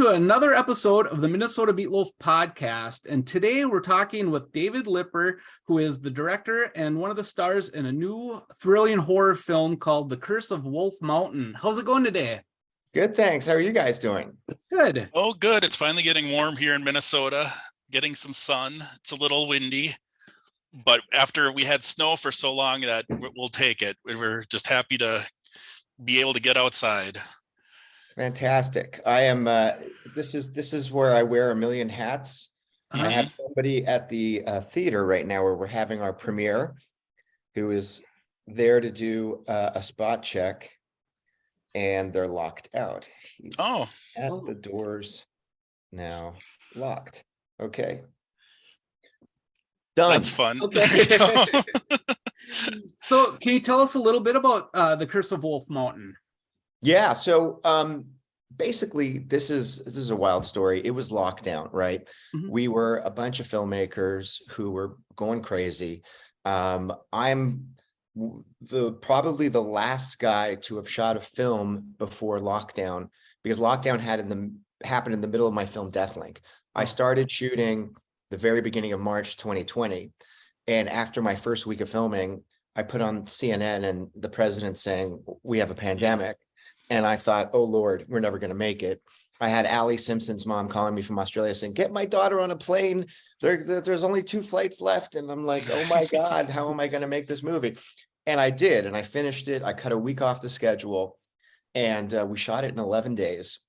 to another episode of the Minnesota Meatloaf podcast. And today we're talking with David Lipper, who is the director and one of the stars in a new thrilling horror film called The Curse of Wolf Mountain. How's it going today? Good, thanks. How are you guys doing? Good. Oh, good. It's finally getting warm here in Minnesota, getting some sun. It's a little windy, but after we had snow for so long that we'll take it. We're just happy to be able to get outside. Fantastic. I am this is where I wear a million hats. I have somebody at the theater right now where we're having our premiere who is there to do a spot check, and they're locked out. He's at the doors now, locked. Okay. Done. That's fun. Okay. So can you tell us a little bit about The Curse of Wolf Mountain? Yeah, so basically this is a wild story. It was lockdown, right? Mhm. We were a bunch of filmmakers who were going crazy. I'm probably the last guy to have shot a film before lockdown, because lockdown happened in the middle of my film Deathlink. I started shooting the very beginning of March 2020, and after my first week of filming, I put on CNN and the president saying we have a pandemic. And I thought, oh, Lord, we're never going to make it. I had Allie Simpson's mom calling me from Australia saying, get my daughter on a plane. There's only 2 flights left. And I'm like, oh, my God, how am I going to make this movie? And I did. And I finished it. I cut a week off the schedule, and we shot it in 11 days.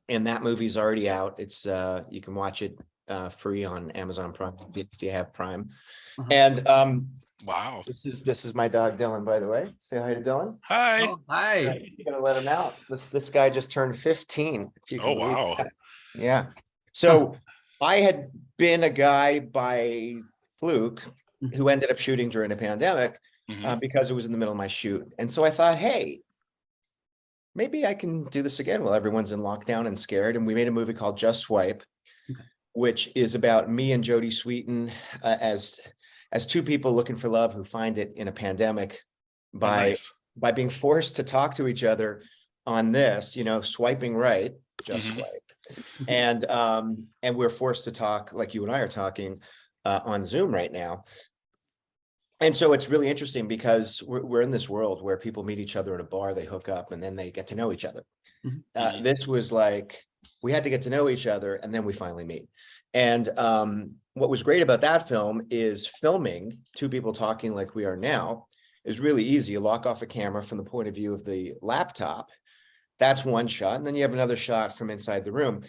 And that movie's already out. It's you can watch it free on Amazon Prime if you have Prime. And Wow. This is my dog Dylan, by the way. Say hi to Dylan. Hi. Oh, hi. You're gonna let him out. This guy just turned 15. If you can believe wow. that. Yeah. So I had been a guy by fluke who ended up shooting during the pandemic because it was in the middle of my shoot. And so I thought, hey, maybe I can do this again while everyone's in lockdown and scared. And we made a movie called Just Swipe, which is about me and Jodie Sweetin as 2 people looking for love who find it in a pandemic by being forced to talk to each other on this, swiping right, just swipe. And we're forced to talk like you and I are talking on Zoom right now. And so it's really interesting because we're in this world where people meet each other at a bar, they hook up, and then they get to know each other. This was like, we had to get to know each other, and then we finally meet. And what was great about that film is filming 2 people talking like we are now is really easy. You lock off a camera from the point of view of the laptop. That's one shot. And then you have another shot from inside the room.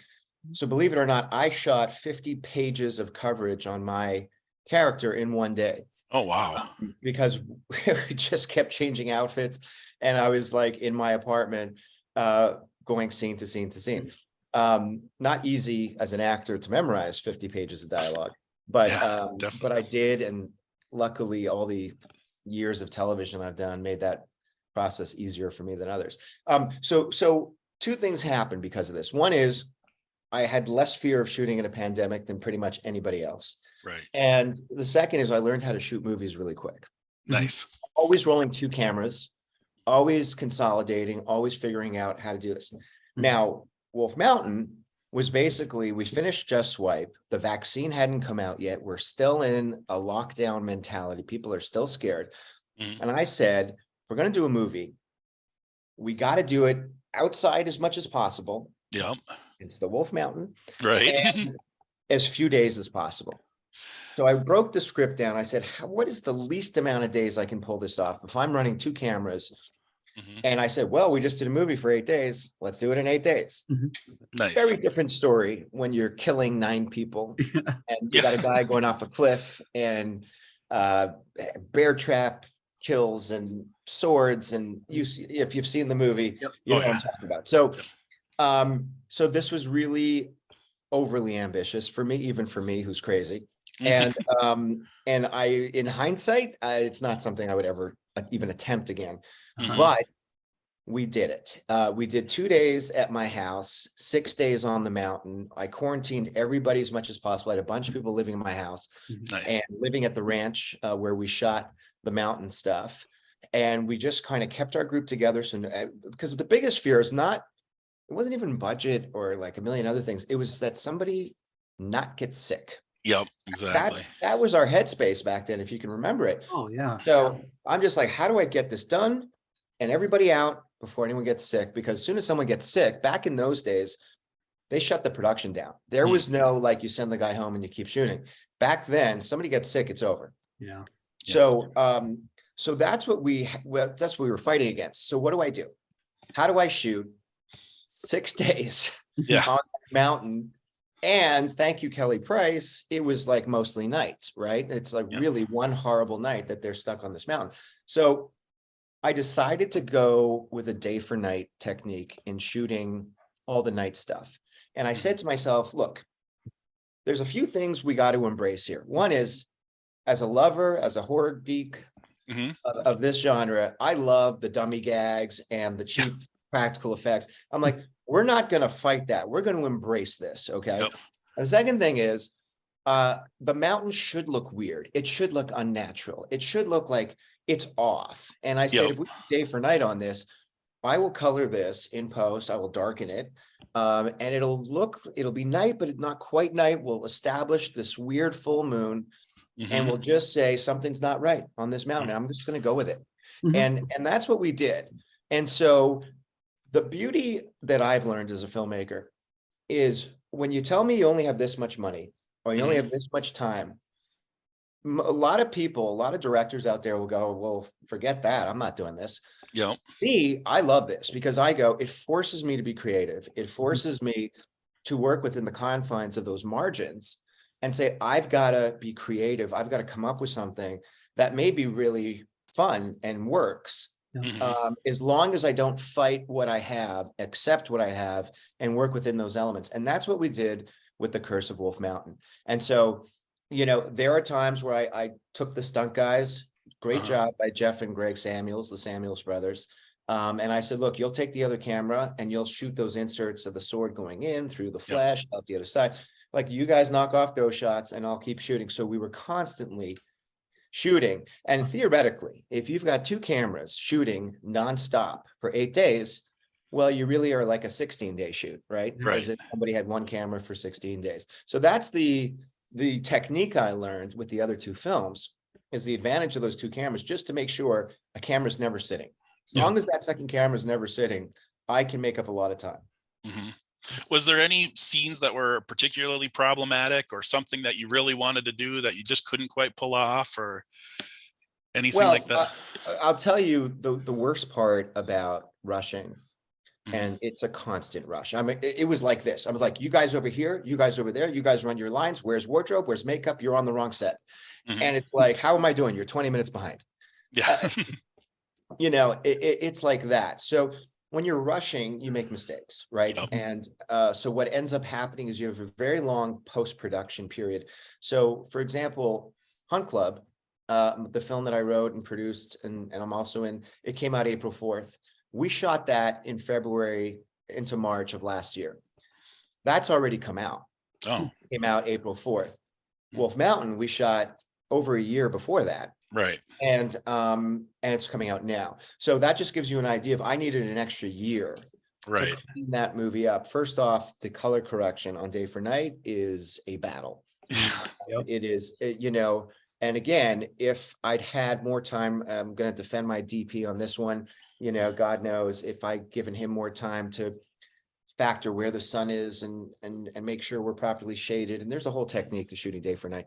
So believe it or not, I shot 50 pages of coverage on my character in one day. Oh, wow. Because we just kept changing outfits. And I was like in my apartment going scene to scene to scene. Not easy as an actor to memorize 50 pages of dialogue, but I did, and luckily all the years of television I've done made that process easier for me than others. So 2 things happened because of this. One is I had less fear of shooting in a pandemic than pretty much anybody else. Right. And the second is I learned how to shoot movies really quick. Nice. Always rolling 2 cameras, always consolidating, always figuring out how to do this. Now, Wolf Mountain was basically, we finished Just Swipe. The vaccine hadn't come out yet. We're still in a lockdown mentality. People are still scared. And I said, if we're going to do a movie, we got to do it outside as much as possible. Yep. It's the Wolf Mountain. Right. And as few days as possible. So I broke the script down. I said, what is the least amount of days I can pull this off? If I'm running 2 cameras, and I said, well, we just did a movie for 8 days. Let's do it in 8 days. Nice. Very different story when you're killing 9 people and you got a guy going off a cliff and bear trap kills and swords. And if you've seen the movie, you know what I'm talking about. So, so this was really overly ambitious for me, even for me, who's crazy. And I, in hindsight, it's not something I would ever even attempt again. But we did it. We did 2 days at my house, 6 days on the mountain. I quarantined everybody as much as possible. I had a bunch of people living in my house and living at the ranch where we shot the mountain stuff. And we just kind of kept our group together. So, because the biggest fear is not it wasn't even budget or like a million other things. It was that somebody not get sick. Yep, exactly. That was our headspace back then, if you can remember it. Oh, yeah. So I'm just like, how do I get this done and everybody out before anyone gets sick? Because as soon as someone gets sick, back in those days, they shut the production down. There was no, like, you send the guy home and you keep shooting. Back then, somebody gets sick, it's over. Yeah. So, so that's what we were fighting against. So what do? How do I shoot 6 days Yeah. on the mountain? And thank you, Kelly Price. It was like mostly nights, right? It's like really one horrible night that they're stuck on this mountain. So I decided to go with a day for night technique in shooting all the night stuff. And I said to myself, look, there's a few things we got to embrace here. One is, as a lover, as a horror geek of this genre, I love the dummy gags and the cheap practical effects. I'm like, we're not going to fight that. We're going to embrace this. Okay. Yep. And the second thing is, the mountain should look weird. It should look unnatural. It should look like it's off. And I said, if we do day for night on this, I will color this in post. I will darken it. And it'll be night, but not quite night. We'll establish this weird full moon and we'll just say something's not right on this mountain. I'm just going to go with it. And that's what we did. And so the beauty that I've learned as a filmmaker is when you tell me you only have this much money or you only have this much time, a lot of people, a lot of directors out there will go, well, forget that. I'm not doing this. Yep. Me, I love this because it forces me to be creative. It forces me to work within the confines of those margins and say, I've got to be creative. I've got to come up with something that may be really fun and works. As long as I don't fight what I have, accept what I have, and work within those elements. And that's what we did with The Curse of Wolf Mountain. And so, there are times where I took the stunt guys, great job by Jeff and Greg Samuels, the Samuels brothers. And I said, look, you'll take the other camera and you'll shoot those inserts of the sword going in through the flesh out the other side. Like, you guys knock off those shots and I'll keep shooting. So we were constantly shooting. And theoretically, if you've got 2 cameras shooting nonstop for 8 days, well, you really are like a 16-day shoot, right? As if somebody had 1 camera for 16 days. So that's the technique I learned with the other 2 films, is the advantage of those 2 cameras, just to make sure a camera's never sitting. As long as that second camera is never sitting, I can make up a lot of time. Was there any scenes that were particularly problematic or something that you really wanted to do that you just couldn't quite pull off or anything like that? I'll tell you the worst part about rushing, and it's a constant rush. I mean, it was like this. I was like, you guys over here, you guys over there, you guys run your lines. Where's wardrobe? Where's makeup? You're on the wrong set. And it's like, how am I doing? You're 20 minutes behind. Yeah. It's like that. So when you're rushing, you make mistakes, right? And so what ends up happening is you have a very long post-production period. So for example, Hunt Club, the film that I wrote and produced, and I'm also in, it came out April 4th. We shot that in February into March of last year. That's already come out. It came out April 4th. Wolf Mountain, we shot over a year before that. Right. And it's coming out now. So that just gives you an idea of, I needed an extra year to clean that movie up. First off, the color correction on Day for Night is a battle. It is, and again, if I'd had more time, I'm going to defend my DP on this one. God knows if I'd given him more time to factor where the sun is and make sure we're properly shaded. And there's a whole technique to shooting Day for Night.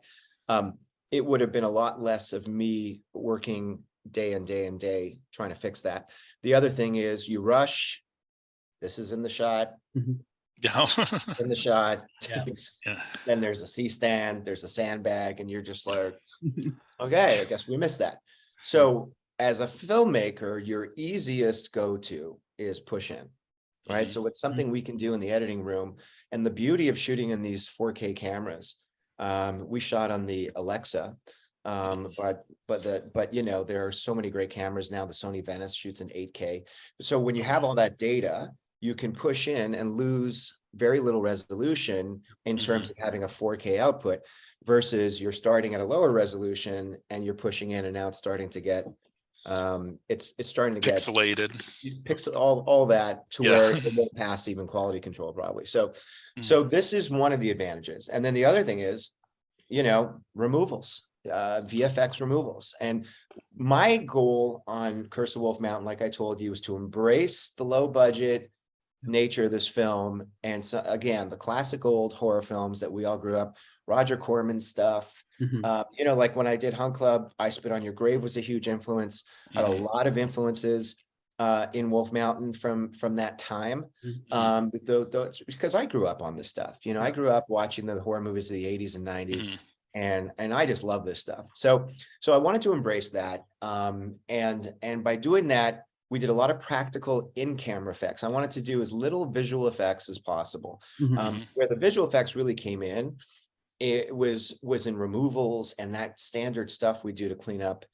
It would have been a lot less of me working day and day and day trying to fix that. The other thing is you rush. This is in the shot. In the shot. Then there's a C-stand, there's a sandbag, and you're just like, okay, I guess we missed that. So as a filmmaker, your easiest go-to is push in, right? So it's something we can do in the editing room. And the beauty of shooting in these 4K cameras, we shot on the Alexa, but there are so many great cameras now. The Sony Venice shoots in 8K. So when you have all that data, you can push in and lose very little resolution in terms of having a 4K output, versus you're starting at a lower resolution and you're pushing in and now it's starting to get It's starting to get Pixelated. all that to Yeah. where it won't pass even quality control probably. So this is one of the advantages. And then the other thing is, removals, VFX removals. And my goal on Curse of Wolf Mountain, like I told you, was to embrace the low budget nature of this film. And so again, the classic old horror films that we all grew up, Roger Corman stuff. Like when I did Hunt Club, I Spit on Your Grave was a huge influence. I had a lot of influences in Wolf Mountain from that time. Because I grew up on this stuff. I grew up watching the horror movies of the 80s and 90s. And I just love this stuff. So I wanted to embrace that. And by doing that, we did a lot of practical in-camera effects. I wanted to do as little visual effects as possible. Where the visual effects really came in, it was in removals and that standard stuff we do to clean up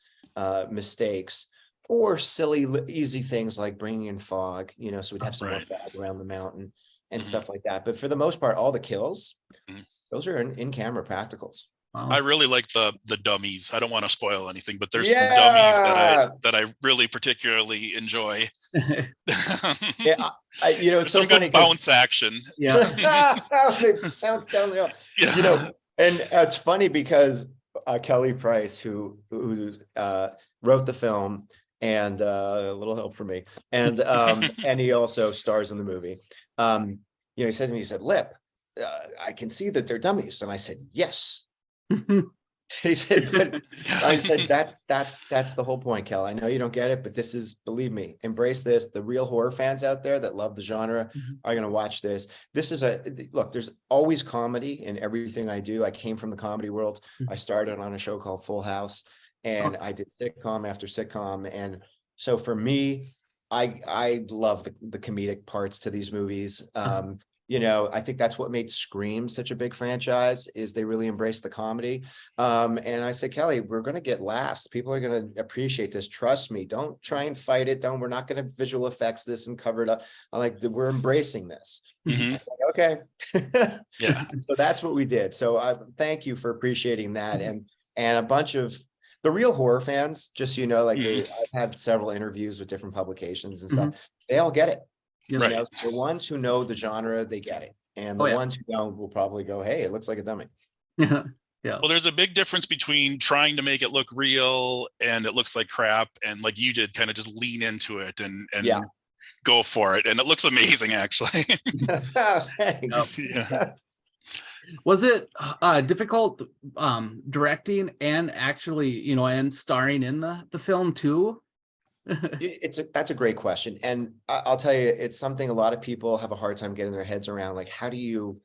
mistakes, or silly, easy things like bringing in fog, so we'd have some more fog around the mountain and stuff like that. But for the most part, all the kills, those are in-camera practicals. I really like the dummies. I don't want to spoil anything, but there's some dummies that I really particularly enjoy. It's some so funny good bounce action. Yeah. They bounce down the hill. And it's funny because Kelly Price, who wrote the film, and a little help from me, and and he also stars in the movie. He said to me, he said, "Lip, I can see that they're dummies," and I said, "Yes." He said, but I said, that's the whole point, Kel. I know you don't get it, but this is, believe me, embrace this. The real horror fans out there that love the genre are going to watch this. This is look, there's always comedy in everything I do. I came from the comedy world. I started on a show called Full House, and I did sitcom after sitcom. And so for me, I love the comedic parts to these movies. I think that's what made Scream such a big franchise, is they really embraced the comedy. And I said, Kelly, we're going to get laughs. People are going to appreciate this. Trust me. Don't try and fight it. We're not going to visual effects this and cover it up. I'm like, we're embracing this. Like, okay. Yeah. So that's what we did. So I thank you for appreciating that. And a bunch of the real horror fans, just, I've had several interviews with different publications and stuff. They all get it. The ones who know the genre, they get it. And the ones who don't will probably go, hey, it looks like a dummy. Yeah. Well, there's a big difference between trying to make it look real and it looks like crap, and like you did, kind of just lean into it and go for it. And it looks amazing, actually. Thanks. Yeah. Was it difficult directing and actually, and starring in the film too? That's a great question. And I'll tell you, it's something a lot of people have a hard time getting their heads around. Like, how do you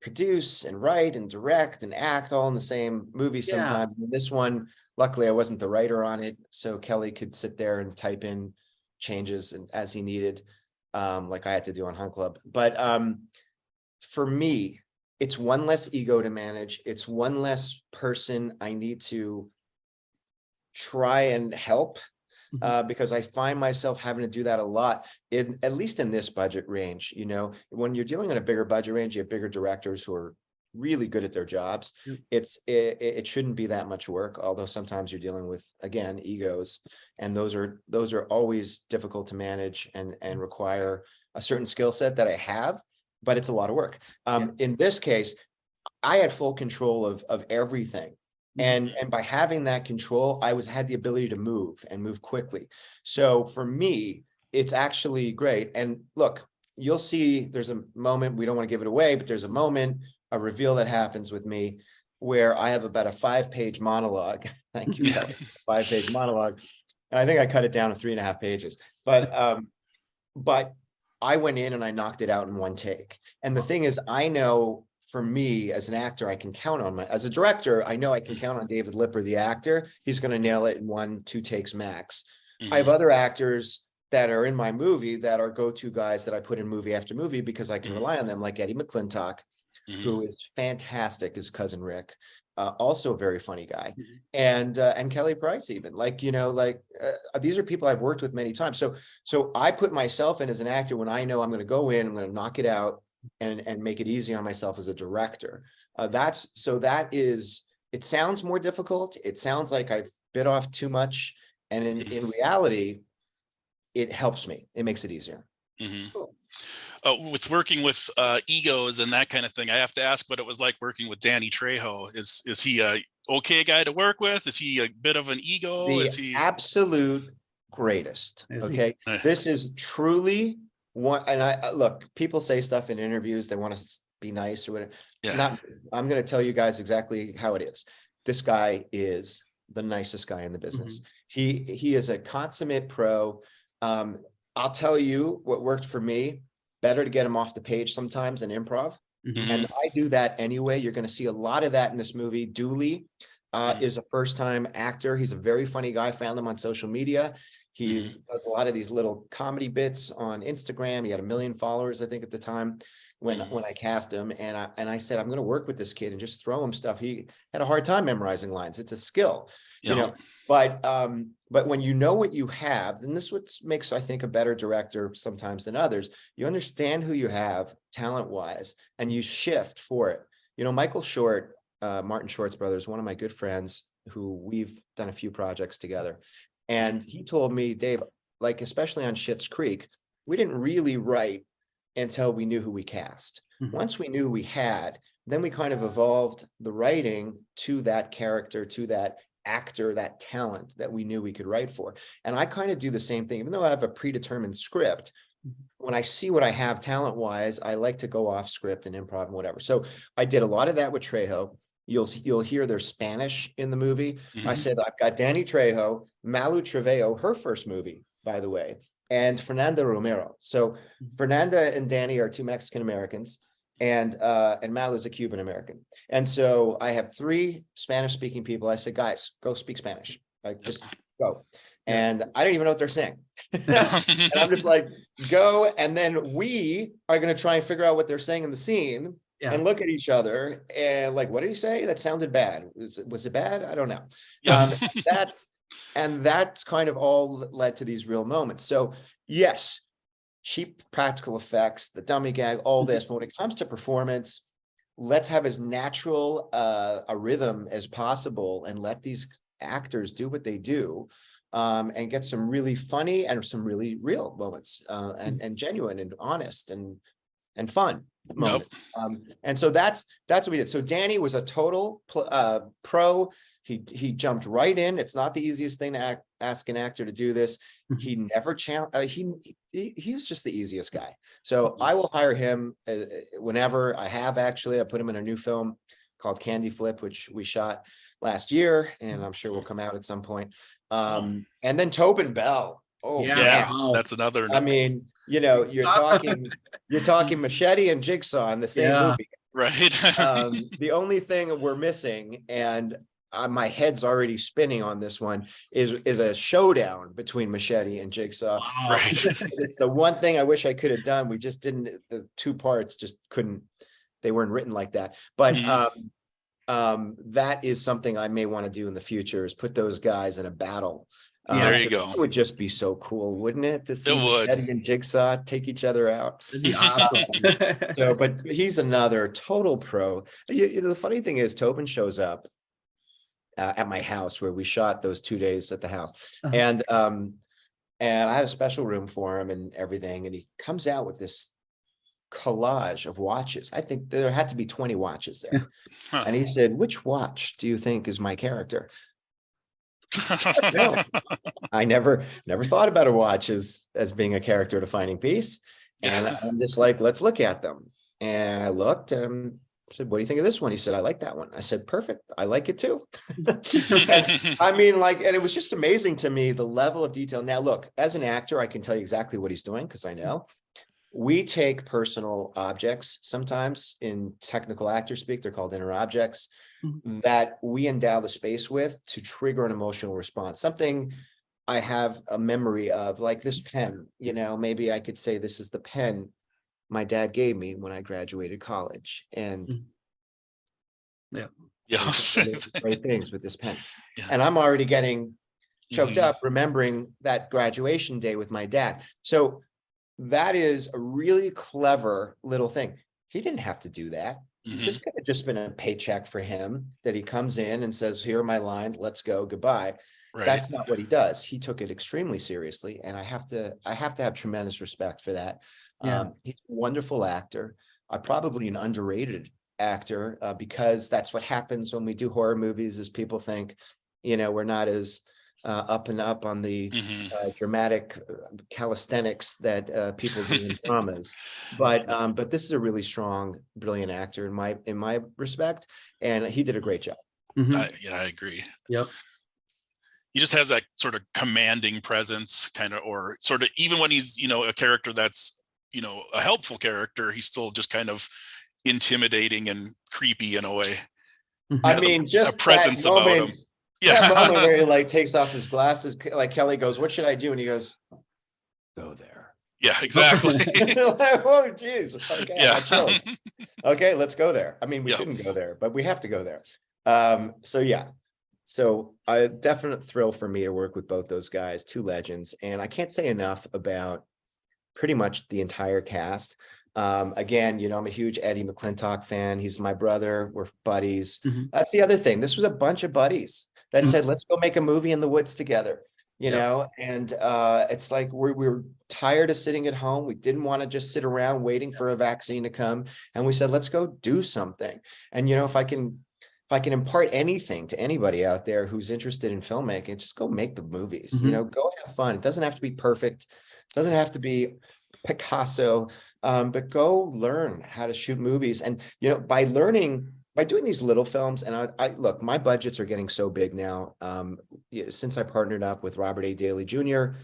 produce and write and direct and act all in the same movie sometimes? And this one, luckily I wasn't the writer on it, so Kelly could sit there and type in changes as he needed, like I had to do on Hunt Club. But for me, it's one less ego to manage. It's one less person I need to try and help. Because I find myself having to do that a lot, at least in this budget range. When you're dealing in a bigger budget range, you have bigger directors who are really good at their jobs. It shouldn't be that much work, although sometimes you're dealing with, again, egos, and those are always difficult to manage and require a certain skill set that I have, but it's a lot of work. In this case, I had full control of everything. And by having that control, I had the ability to move quickly. So for me, it's actually great. And look, you'll see there's a moment, we don't want to give it away, but there's a reveal that happens with me where I have about a 5-page monologue. Thank you. 5-page monologue. And I think I cut it down to 3.5 pages. But I went in and I knocked it out in one take. And the thing is, I know, for me as an actor, I can count on as a director, I know I can count on David Lipper, the actor. He's going to nail it in 1-2 takes max. I have other actors that are in my movie that are go-to guys that I put in movie after movie because I can rely on them, like Eddie McClintock, who is fantastic as Cousin Rick, also a very funny guy, and Kelly Price, even these are people I've worked with many times. So I put myself in as an actor when I know I'm going to go in, I'm going to knock it out, and make it easy on myself as a director. It sounds more difficult. It sounds like I've bit off too much And in reality, it helps me. It makes it easier. With working with egos and that kind of thing, I have to ask what it was like working with Danny Trejo. Is he a okay guy to work with? Is he a bit of an ego? The Is he absolute greatest. Is he? Okay. This is truly one. And look, people say stuff in interviews, they want to be nice or whatever. Yeah. I'm going to tell you guys exactly how it is. This guy is the nicest guy in the business. He is a consummate pro. I'll tell you what worked for me. Better to get him off the page sometimes in improv. And I do that anyway. You're going to see a lot of that in this movie. Dooley is a first-time actor. He's a very funny guy. Found him on social media. He does a lot of these little comedy bits on Instagram. He had 1 million followers, I think, at the time when I cast him. And I said, I'm going to work with this kid and just throw him stuff. He had a hard time memorizing lines. It's a skill, you know. But when you know what you have, and this is what makes, I think, a better director sometimes than others. You understand who you have talent-wise, and you shift for it. You know, Michael Short, Martin Short's brother, is one of my good friends who we've done a few projects together. And he told me, Dave, like, especially on Schitt's Creek, we didn't really write until we knew who we cast. Once we knew we had, then we kind of evolved the writing to that character, to that actor, that talent that we knew we could write for. And I kind of do the same thing, even though I have a predetermined script. When I see what I have talent-wise, I like to go off script and improv and whatever. So I did a lot of that with Trejo. You'll hear there's Spanish in the movie. I said, I've got Danny Trejo, Malu Trevello, her first movie, by the way, and Fernanda Romero. So Fernanda and Danny are 2 Mexican Americans, and Malu is a Cuban American. And so I have 3 Spanish speaking people. I said, guys, go speak Spanish. Like, just go. And I don't even know what they're saying. And I'm just like, go. And then we are going to try and figure out what they're saying in the scene. And look at each other and like, what did he say? That sounded bad. Was it bad? I don't know. That's kind of all led to these real moments. So yes, cheap practical effects, the dummy gag, all this. But when it comes to performance, let's have as natural a rhythm as possible and let these actors do what they do, and get some really funny and some really real moments, and genuine and honest and fun moments. And so that's what we did. So Danny was a total pro. He jumped right in. It's not the easiest thing to ask an actor to do this. He never he was just the easiest guy. So I will hire him whenever. I have, actually. I put him in a new film called Candy Flip, which we shot last year, and I'm sure will come out at some point. And then Tobin Bell. Oh yeah, that's another. I mean, you know, you're talking Machete and Jigsaw in the same movie, right? The only thing we're missing, and my head's already spinning on this one, is a showdown between Machete and Jigsaw. Right. It's the one thing I wish I could have done. We just didn't. The 2 parts just couldn't. They weren't written like that. But that is something I may want to do in the future, is put those guys in a battle. There you go. It would just be so cool, wouldn't it? To see Machete and Jigsaw take each other out. It'd be awesome. But he's another total pro. You know, the funny thing is, Tobin shows up at my house where we shot those 2 days at the house, and I had a special room for him and everything. And he comes out with this collage of watches. I think there had to be 20 watches there. And he said, "Which watch do you think is my character?" No, I never thought about a watch as being a character defining piece. And I'm just like, let's look at them. And I looked and said, "What do you think of this one?" He said, "I like that one." I said, "Perfect. I like it too." I mean, like, and it was just amazing to me, the level of detail. Now, look, as an actor, I can tell you exactly what he's doing, because I know. We take personal objects, sometimes in technical actor speak, they're called inner objects, that we endow the space with to trigger an emotional response. Something I have a memory of, like this pen, you know, maybe I could say this is the pen my dad gave me when I graduated college. And great things with this pen. And I'm already getting choked up remembering that graduation day with my dad. So that is a really clever little thing. He didn't have to do that. This could have just been a paycheck for him, that he comes in and says, "Here are my lines. Let's go. Goodbye." Right. That's not what he does. He took it extremely seriously, and I have to have tremendous respect for that. Yeah. He's a wonderful actor, probably an underrated actor, because that's what happens when we do horror movies is people think, we're not as up and up on the dramatic calisthenics that people do in dramas. But this is a really strong, brilliant actor in my respect, and he did a great job. Yeah, I agree. Yep. He just has that sort of commanding presence, kind of, or sort of, even when he's, a character that's, a helpful character, he's still just kind of intimidating and creepy in a way. I mean, just a presence about him. Yeah. That moment where he like takes off his glasses, like Kelly goes, "What should I do?" And he goes, "Go there." Yeah, exactly. Like, oh, geez. Okay, Yeah. Okay, let's go there. I mean, we Yeah. shouldn't go there, but we have to go there. So yeah. So a definite thrill for me to work with both those guys, two legends. And I can't say enough about pretty much the entire cast. Again, I'm a huge Eddie McClintock fan. He's my brother. We're buddies. That's the other thing. This was a bunch of buddies that said, let's go make a movie in the woods together, and it's like we were tired of sitting at home. We didn't want to just sit around waiting for a vaccine to come. And we said, let's go do something. And, if I can impart anything to anybody out there who's interested in filmmaking, just go make the movies, go have fun. It doesn't have to be perfect. It doesn't have to be Picasso, but go learn how to shoot movies. And, by doing these little films, and I look, my budgets are getting so big now. Since I partnered up with Robert A. Daly Jr.,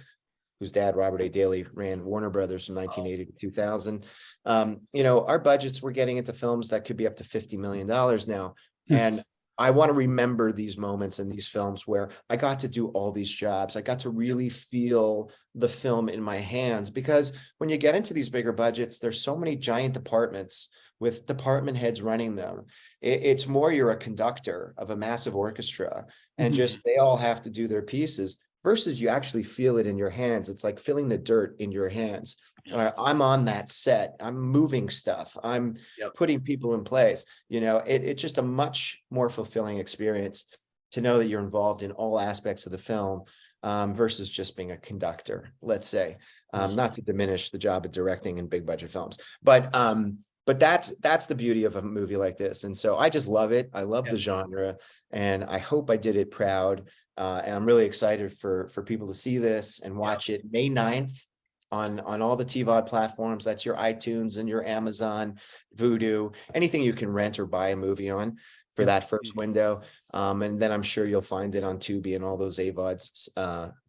whose dad, Robert A. Daly, ran Warner Brothers from 1980 to 2000. Our budgets were getting into films that could be up to $50 million now. And I want to remember these moments in these films where I got to do all these jobs. I got to really feel the film in my hands, because when you get into these bigger budgets, there's so many giant departments with department heads running them. It's more you're a conductor of a massive orchestra, and just they all have to do their pieces, versus you actually feel it in your hands. It's like feeling the dirt in your hands. I'm on that set. I'm moving stuff. I'm putting people in place. It's just a much more fulfilling experience to know that you're involved in all aspects of the film, versus just being a conductor, let's say. Not to diminish the job of directing in big budget films, but that's the beauty of a movie like this. And so I just love it. I love the genre, and I hope I did it proud. And I'm really excited for people to see this and watch it May 9th on all the TVOD platforms. That's your iTunes and your Amazon, Vudu, anything you can rent or buy a movie on for that first window. And then I'm sure you'll find it on Tubi and all those AVODs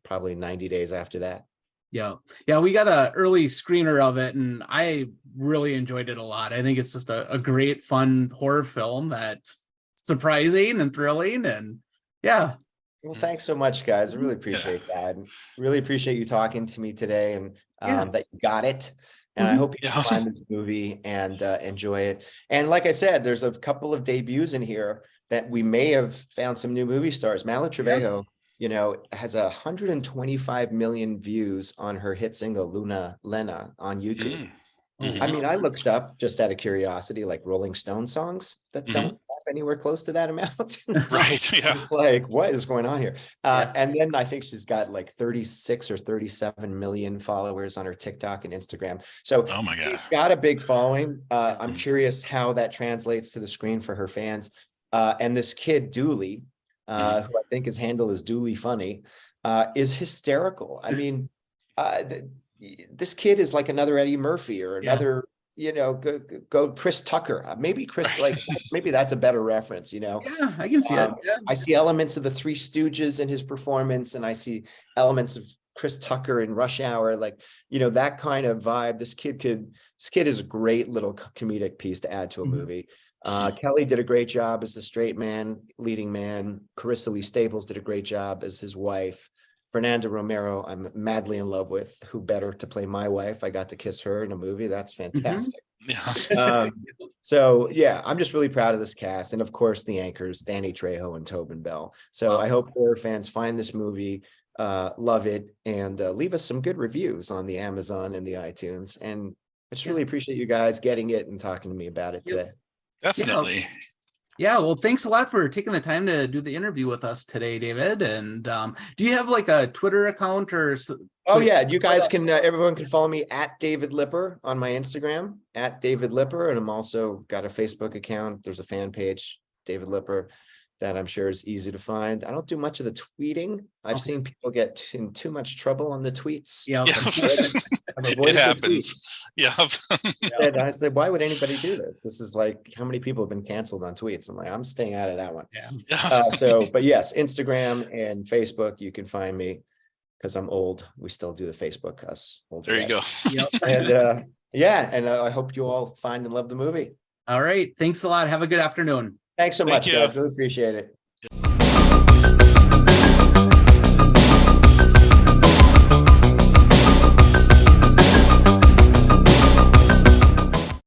probably 90 days after that. Yeah. We got an early screener of it, and I really enjoyed it a lot. I think it's just a great, fun horror film that's surprising and thrilling, and yeah. Well, thanks so much, guys. I really appreciate that. And really appreciate you talking to me today, and that you got it. And I hope you find this movie and enjoy it. And like I said, there's a couple of debuts in here that we may have found some new movie stars. Mala Trevejo, has 125 million views on her hit single Lena on YouTube. I mean, I looked up just out of curiosity, like Rolling Stone songs that don't have anywhere close to that amount. Right. Yeah. Like, what is going on here? And then I think she's got like 36 or 37 million followers on her TikTok and Instagram. So oh my God, she's got a big following. I'm curious how that translates to the screen for her fans. And this kid, Dooley, who I think his handle is Dooley Funny, is hysterical. I mean, this kid is like another Eddie Murphy or another, go Chris Tucker. Maybe maybe that's a better reference, Yeah, I can see it. Yeah. I see elements of the Three Stooges in his performance, and I see elements of Chris Tucker in Rush Hour, like, that kind of vibe. This kid is a great little comedic piece to add to a movie. Kelly did a great job as the straight man, leading man. Carissa Lee Staples did a great job as his wife. Fernanda Romero, I'm madly in love with. Who better to play my wife? I got to kiss her in a movie. That's fantastic. So yeah, I'm just really proud of this cast. And of course, the anchors, Danny Trejo and Tobin Bell. So I hope horror fans find this movie, love it, and leave us some good reviews on the Amazon and the iTunes. And I just really appreciate you guys getting it and talking to me about it today. Definitely. Yeah, well, thanks a lot for taking the time to do the interview with us today, David. And do you have like a Twitter account or? Oh yeah, you guys can, everyone can follow me at David Lipper on my Instagram, at David Lipper. And I'm also got a Facebook account. There's a fan page, David Lipper, that I'm sure is easy to find. I don't do much of the tweeting. I've seen people get in too much trouble on the tweets. Yeah. It happens. Yeah. I said, why would anybody do this? This is like, how many people have been canceled on tweets? I'm like, I'm staying out of that one. Yeah. But yes, Instagram and Facebook, you can find me because I'm old. We still do the Facebook, us older There you guys. go. And yeah, and I hope you all find and love the movie. All right. Thanks a lot. Have a good afternoon. Thanks so Thank much, you. guys. Really appreciate it.